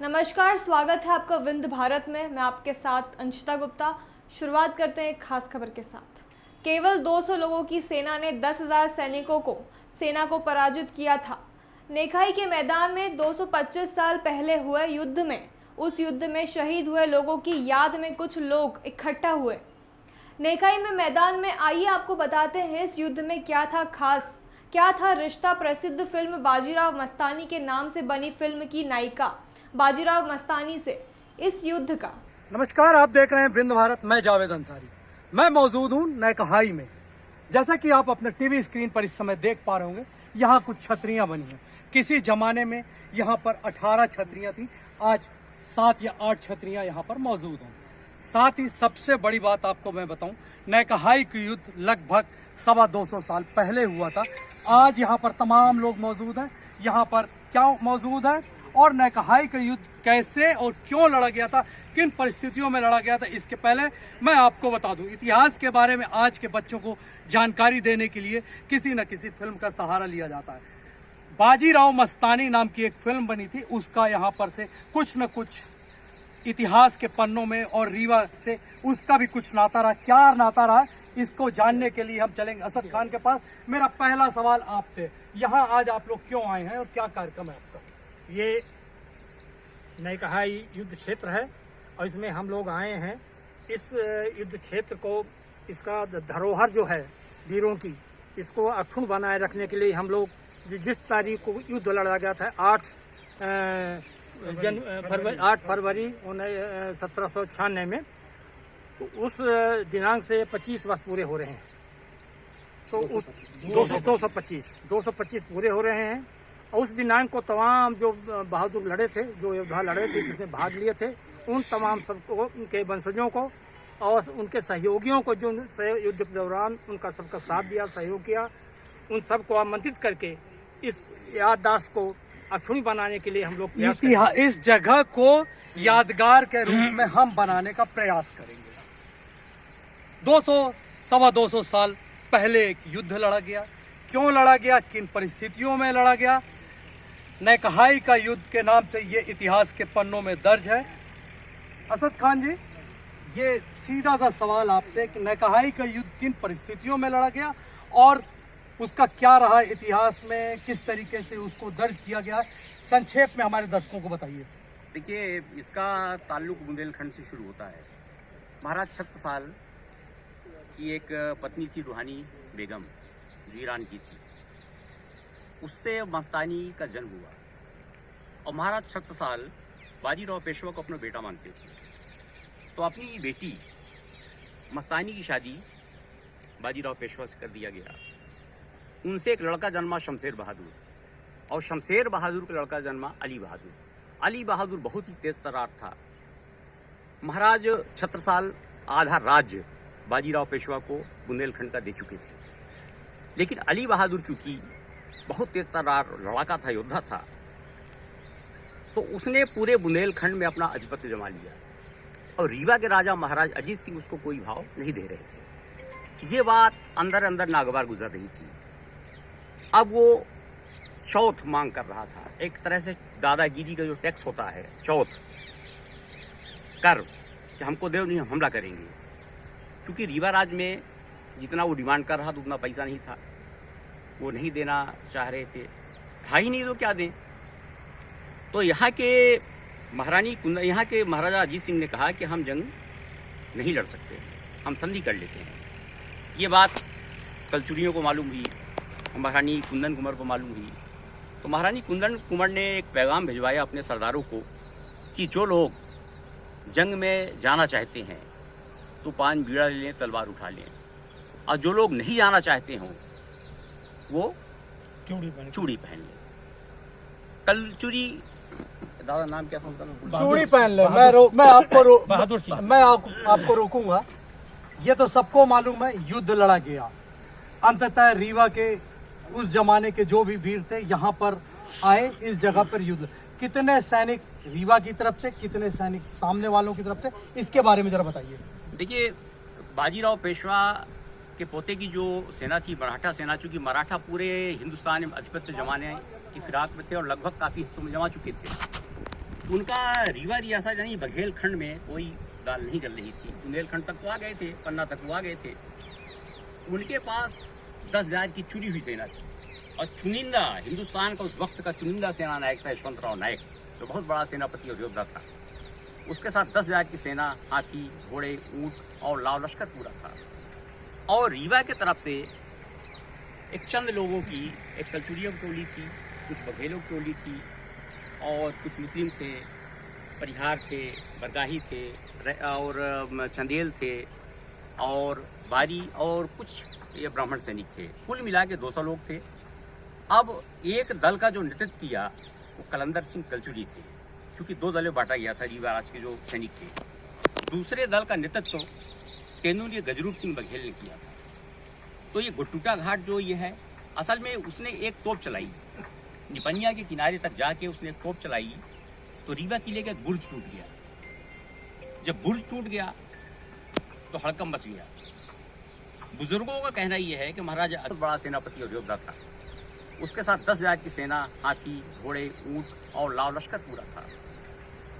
नमस्कार, स्वागत है आपका विंध्य भारत में। मैं आपके साथ अंशिता गुप्ता। शुरुआत करते हैं एक खास खबर के साथ। केवल 200 लोगों की सेना ने 10,000 सैनिकों को सेना को पराजित किया था। नेखाई के मैदान में 225 साल पहले हुए युद्ध में, उस युद्ध में शहीद हुए लोगों की याद में कुछ लोग इकट्ठा हुए नेखाई में मैदान में। आइए आपको बताते हैं इस युद्ध में क्या था खास, क्या था रिश्ता प्रसिद्ध फिल्म बाजीराव मस्तानी के नाम से बनी फिल्म की नायिका बाजीराव मस्तानी से इस युद्ध का। नमस्कार, आप देख रहे हैं विंध्य भारत। मैं जावेद अंसारी। मैं मौजूद हूँ नेकहाई में। जैसा कि आप अपने टीवी स्क्रीन पर इस समय देख पा रहे होंगे, यहाँ कुछ छतरियाँ बनी हैं। किसी जमाने में यहाँ पर 18 छतरियाँ थी, आज 7 या 8 छतरियाँ यहाँ पर मौजूद हैं। साथ ही सबसे बड़ी बात आपको मैं बताऊं, नेकहाई की युद्ध लगभग 225 साल पहले हुआ था। आज यहाँ पर तमाम लोग मौजूद हैं। यहाँ पर क्या मौजूद है और नेकहाई का युद्ध कैसे और क्यों लड़ा गया था, किन परिस्थितियों में लड़ा गया था, इसके पहले मैं आपको बता दूं। इतिहास के बारे में आज के बच्चों को जानकारी देने के लिए किसी न किसी फिल्म का सहारा लिया जाता है। बाजीराव मस्तानी नाम की एक फिल्म बनी थी, उसका यहाँ पर से कुछ न कुछ इतिहास के पन्नों में और रीवा से उसका भी कुछ नाता रहा। क्या नाता रहा, इसको जानने के लिए हम चलेंगे असद खान के पास। मेरा पहला सवाल आपसे, यहाँ आज आप लोग क्यों आए हैं और क्या कार्यक्रम है आपका? ये नेकहाई युद्ध क्षेत्र है और इसमें हम लोग आए हैं। इस युद्ध क्षेत्र को, इसका धरोहर जो है वीरों की, इसको अक्षुण्ण बनाए रखने के लिए हम लोग जिस तारीख को युद्ध लड़ा गया था 8 फरवरी 1796 में, तो उस दिनांक से 25 वर्ष पूरे हो रहे हैं। तो उस 225 पूरे हो रहे हैं। और उस दिनांक को तमाम जो बहादुर लड़े थे, जो योद्धा लड़े थे, जिसमें भाग लिए थे, उन तमाम सबको, उनके वंशजों को और उनके सहयोगियों को, जो युद्ध के दौरान उनका सबका साथ दिया, सहयोग किया, उन सबको आमंत्रित करके इस याददाश्त को अक्षुण्ण बनाने के लिए हम लोग इस जगह को यादगार के रूप में हम बनाने का प्रयास करेंगे। 200-225 साल पहले एक युद्ध लड़ा गया। क्यों लड़ा गया, किन परिस्थितियों में लड़ा गया? नेकहाई का युद्ध के नाम से ये इतिहास के पन्नों में दर्ज है। असद खान जी, ये सीधा सा सवाल आपसे कि नेकहाई का युद्ध किन परिस्थितियों में लड़ा गया और उसका क्या रहा इतिहास में, किस तरीके से उसको दर्ज किया गया, संक्षेप में हमारे दर्शकों को बताइए। देखिए, इसका ताल्लुक बुंदेलखंड से शुरू होता है। महाराज छत्रसाल की एक पत्नी थी, रूहानी बेगम, जो ईरान की थी। उससे मस्तानी का जन्म हुआ और महाराज छत्रसाल बाजीराव पेशवा को अपना बेटा मानते थे। तो अपनी बेटी मस्तानी की शादी बाजीराव पेशवा से कर दिया गया। उनसे एक लड़का जन्मा शमशेर बहादुर, और शमशेर बहादुर का लड़का जन्मा अली बहादुर। अली बहादुर बहुत ही तेज तर्रार था। महाराज छत्रसाल आधा राज्य बाजीराव पेशवा को बुंदेलखंड का दे चुके थे, लेकिन अली बहादुर चूंकि बहुत तेज तर्रार लड़ाका था, योद्धा था, तो उसने पूरे बुंदेलखंड में अपना आधिपत्य जमा लिया और रीवा के राजा महाराज अजीत सिंह उसको कोई भाव नहीं दे रहे थे। ये बात अंदर अंदर नागवार गुजर रही थी। अब वो चौथ मांग कर रहा था, एक तरह से दादागिरी का जो टैक्स होता है, चौथ कर कि हमको दो, नहीं हम हमला करेंगे। क्योंकि रीवा राज में जितना वो डिमांड कर रहा था उतना पैसा नहीं था, वो नहीं देना चाह रहे थे, था ही नहीं तो क्या दें। तो यहाँ के महाराजा अजीत सिंह ने कहा कि हम जंग नहीं लड़ सकते, हम संधि कर लेते हैं। ये बात कलचुरियों को मालूम हुई, महारानी कुंदन कुंवर को मालूम हुई। तो महारानी कुंदन कुंवर ने एक पैगाम भिजवाया अपने सरदारों को कि जो लोग जंग में जाना चाहते हैं तो 5 बीड़ा ले लें, तलवार उठा लें, और जो लोग नहीं जाना चाहते हों वो चूड़ी पहन लें। कलचुरी दादा नाम क्या था? चूड़ी पहन ले। मैं आपको रोकूंगा। ये तो सबको मालूम है, युद्ध लड़ा गया। अंततः रीवा के उस जमाने के जो भी वीर थे यहाँ पर आए, इस जगह पर युद्ध। कितने सैनिक रीवा की तरफ से, कितने सैनिक सामने वालों की तरफ से, इसके बारे में जरा बताइए। देखिए, बाजीराव पेशवा के पोते की जो सेना थी, मराठा सेना, चूंकि मराठा पूरे हिंदुस्तान में आधिपत्य जमाने की फिराक में थे और लगभग काफी हिस्सों में जमा चुके थे, उनका रीवा रियासत यानी बघेलखंड में कोई दाल नहीं गल रही थी। बुंदेलखंड तक तो आ गए थे, पन्ना तक वो आ गए थे। उनके पास 10,000 की चुनी हुई सेना थी और चुनिंदा हिंदुस्तान का उस वक्त का चुनिंदा सेना नायक था यशवंतराव नायक, जो बहुत बड़ा सेनापति और योद्धा था। उसके साथ 10,000 की सेना, हाथी, घोड़े, ऊंट और लाव लश्कर पूरा था। और रीवा के तरफ से एक चंद लोगों की, एक कलचुरियों की टोली थी, कुछ बघेलों की टोली थी और कुछ मुस्लिम थे, परिहार थे, बरगाही थे और चंदेल थे और बारी और कुछ ये ब्राह्मण सैनिक थे। कुल मिला के 200 लोग थे। अब एक दल का जो नेतृत्व किया वो कलंदर सिंह कलचुरी थे, क्योंकि 2 दलों बांटा गया था रीवा राज के जो सैनिक थे। दूसरे दल का नेतृत्व तेंदुलिया गजरूप सिंह बघेल ने किया था। तो ये गुट्टूटा घाट जो ये है, असल में उसने एक तोप चलाई, निपनिया के किनारे तक जाके उसने एक तोप चलाई तो रीवा किले का बुर्ज टूट गया। जब बुर्ज टूट गया तो हड़कंप मच गया। बुजुर्गों का कहना यह है कि महाराजा बड़ा सेनापति और योद्धा था। उसके साथ 10,000 की सेना, हाथी, घोड़े, ऊंट और लाव लश्कर पूरा था।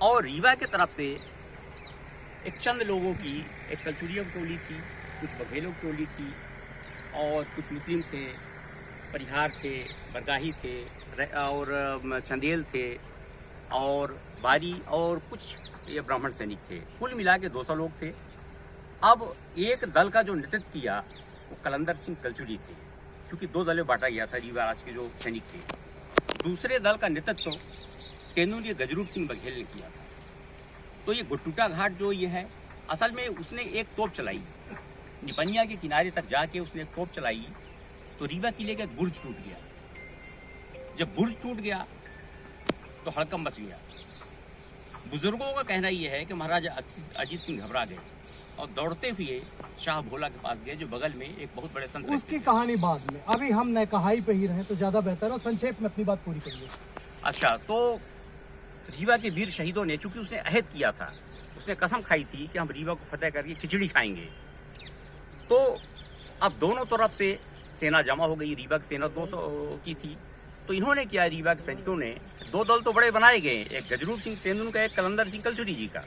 और रीवा के तरफ से एक चंद लोगों की, एक कलचुरियों की टोली थी, कुछ बघेलों की टोली थी और कुछ मुस्लिम थे, परिहार थे, बरगाही थे और चंदेल थे और बारी और कुछ ये ब्राह्मण सैनिक थे। कुल मिला के 200 लोग थे। अब एक दल का जो नेतृत्व किया वो कलंदर सिंह कलचुरी थे, क्योंकि 2 दलों बांटा गया था रीवा राज के जो सैनिक थे। दूसरे दल का नेतृत्व तेंदुलिया गजरूप सिंह बघेल ने किया था। तो ये गुट्टूटा घाट जो ये है, असल में उसने एक तोप चलाई, निपनिया के किनारे तक जाके उसने एक तोप चलाई तो रीवा किले का बुर्ज टूट गया। जब बुर्ज टूट गया तो हड़कंप मच गया। बुजुर्गों का कहना यह है कि महाराजा अजीत सिंह घबरा गए और दौड़ते हुए शाह भोला के पास गए, जो बगल में एक बहुत बड़े संत। उसकी कहानी बाद में, अभी हम नैकहाई पे ही रहें तो ज्यादा बेहतर है। संक्षेप में अपनी बात पूरी करिए। अच्छा, तो रीवा के वीर शहीदों ने, चूंकि उसने अहद किया था, उसने कसम खाई थी कि हम रीवा को फतेह करके खिचड़ी खाएंगे, तो अब दोनों तरफ से सेना जमा हो गई। रीवा की सेना 200 की थी। तो इन्होंने किया, रीवा के सैनिकों ने 2 दल तो बड़े बनाए गए, एक गजरूप सिंह तेंदुल का, एक कलंदर सिंह कलचुरी जी का,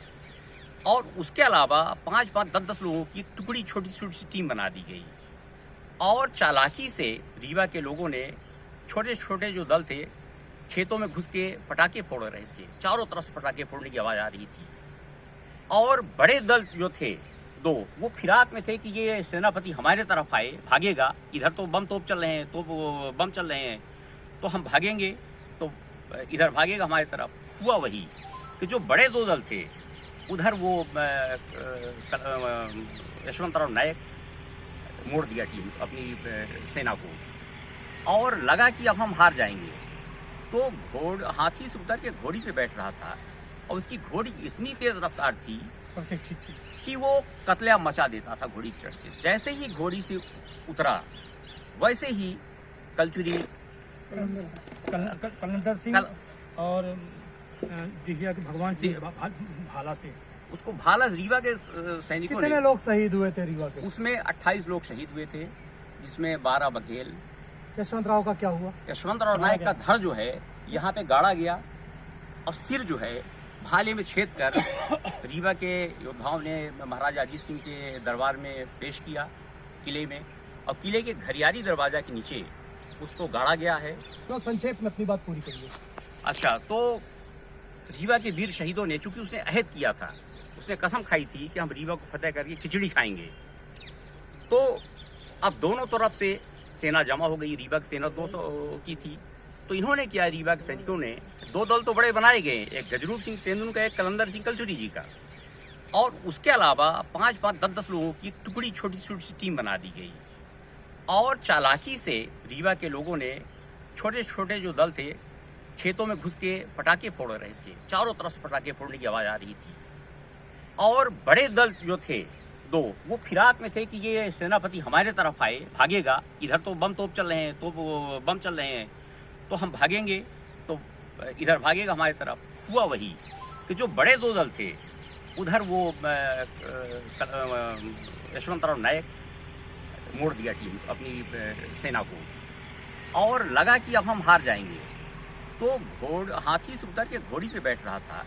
और उसके अलावा 5-5, 10-10 लोगों की टुकड़ी, छोटी छोटी सी टीम बना दी गई। और चालाकी से रीवा के लोगों ने, छोटे छोटे जो दल थे, खेतों में घुस के पटाखे फोड़ रहे थे। चारों तरफ से पटाखे फोड़ने की आवाज आ रही थी। और बड़े दल जो थे 2, वो फिराक में थे कि ये सेनापति हमारे तरफ आए, भागेगा, इधर तो बम तोप चल रहे हैं, बम चल रहे हैं, तो हम भागेंगे तो इधर भागेगा हमारी तरफ। हुआ वही कि जो बड़े 2 दल थे, उधर वो यशवंतराव नायक मोड़ दिया टीम अपनी सेना को, और लगा कि अब हम हार जाएंगे। तो हाथी से उतर के घोड़ी पे बैठ रहा था और उसकी घोड़ी इतनी तेज रफ्तार थी कि वो कत्लेआम मचा देता था घोड़ी चढ़ के। जैसे ही घोड़ी से उतरा, वैसे ही कलचुरी कलंदर सिंह और जिसिया के भगवान सिंह भाला से, उसको भाला, रीवा के सैनिकों ने, कितने लोग शहीद हुए थे रीवा के? उसमें 28 लोग शहीद हुए थे, जिसमें 12 बघेल। यशवंतराव का क्या हुआ? यशवंतराव नायक का धड़ जो है यहाँ पे गाड़ा गया और सिर जो है भाले में छेद कर रीवा के योद्धाओं ने महाराजा अजीत सिंह के दरबार में पेश किया किले में, और किले के घरियारी दरवाजा के नीचे उसको गाड़ा गया है। तो संक्षेप में अपनी बात पूरी करिए। अच्छा, तो रीवा के वीर शहीदों ने, चूंकि उसने अहद किया था, उसने कसम खाई थी कि हम रीवा को फतेह करके खिचड़ी खाएंगे, तो अब दोनों तरफ से सेना जमा हो गई। रीवा की सेना 200 की थी। तो इन्होंने किया, रीवा के सैनिकों ने 2 दल तो बड़े बनाए गए, एक गजरूप सिंह तेंदुल का, एक कलंदर सिंह कलचुरी जी का, और उसके अलावा 5-5, 10-10 लोगों की टुकड़ी, छोटी छोटी सी टीम बना दी गई। और चालाकी से रीवा के लोगों ने, छोटे छोटे जो दल थे, खेतों में घुस के पटाखे फोड़ रहे थे। चारों तरफ से पटाखे फोड़ने की आवाज आ रही थी। और बड़े दल जो थे 2, वो फिराक में थे कि ये सेनापति हमारे तरफ आए, भागेगा, इधर तो बम तोप चल रहे हैं, बम चल रहे हैं, तो हम भागेंगे तो इधर भागेगा हमारी तरफ। हुआ वही कि जो बड़े 2 दल थे, उधर वो यशवंतराव नायक मोड़ दिया टीम अपनी सेना को, और लगा कि अब हम हार जाएंगे। तो हाथी से उतर के घोड़ी पे बैठ रहा था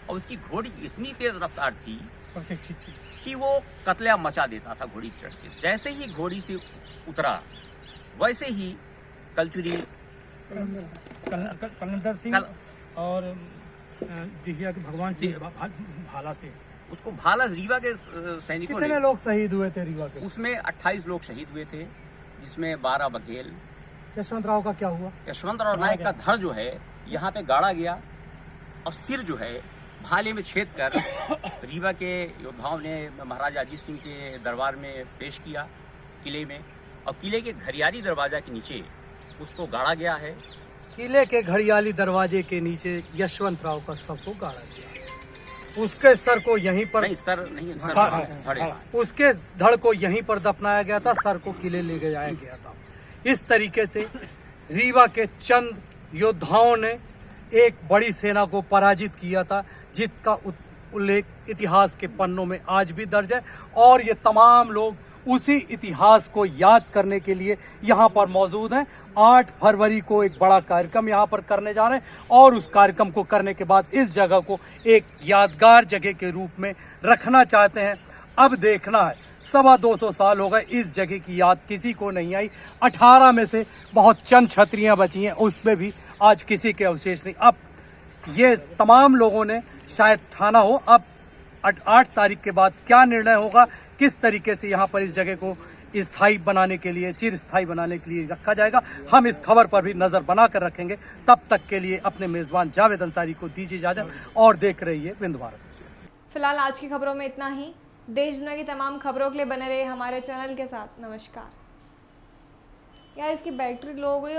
और उसकी घोड़ी इतनी तेज रफ्तार थी प्रशिक्षित थी कि वो कत्लेआम मचा देता था घोड़ी चढ़ के। जैसे ही घोड़ी से उतरा वैसे ही कलचुरी कलंदर सिंह और दिहिया के भगवान सिंह भाला से उसको भाला रीवा के सैनिकों कितने ने, लोग शहीद हुए थे रीवा के? उसमें 28 लोग शहीद हुए थे, जिसमें 12 बघेल। यशवंतराव का क्या हुआ? यशवंतराव नायक का धड़ जो है यहाँ पे गाड़ा गया और सिर जो है भाले में छेद कर रीवा के योद्धाओं ने महाराजा अजीत सिंह के दरबार में पेश किया किले में, और किले के घरियाली दरवाजा के नीचे उसको गाड़ा गया है। किले के घड़ियाली दरवाजे के नीचे यशवंतराव का शव को गाड़ा गया। उसके सर को यहीं पर नहीं सर नहीं सर, धड़े। उसके धड़ को यहीं पर दफनाया गया था, सर को किले ले जाया गया था। इस तरीके से रीवा के चंद योद्धाओं ने एक बड़ी सेना को पराजित किया था, जिसका उल्लेख इतिहास के पन्नों में आज भी दर्ज है। और ये तमाम लोग उसी इतिहास को याद करने के लिए यहाँ पर मौजूद हैं। 8 फरवरी को एक बड़ा कार्यक्रम यहाँ पर करने जा रहे हैं और उस कार्यक्रम को करने के बाद इस जगह को एक यादगार जगह के रूप में रखना चाहते हैं। अब देखना है, 225 साल हो गए, इस जगह की याद किसी को नहीं आई। 18 में से बहुत चंद छतरियां बची हैं, उसमें भी आज किसी के अवशेष नहीं। अब ये तमाम लोगों ने शायद ठाना हो, अब 8 तारीख के बाद क्या निर्णय होगा, किस तरीके से यहाँ पर इस जगह को स्थायी बनाने के लिए, चिर स्थायी बनाने के लिए रखा जाएगा, हम इस खबर पर भी नजर बनाकर रखेंगे। तब तक के लिए अपने मेजबान जावेद अंसारी को दीजिए इजाजत और देख रहिए विंध्य भारत। फिलहाल आज की खबरों में इतना ही। देश दुनिया की तमाम खबरों के लिए बने रहे हमारे चैनल के साथ। नमस्कार। यार इसकी बैटरी लो हो गई।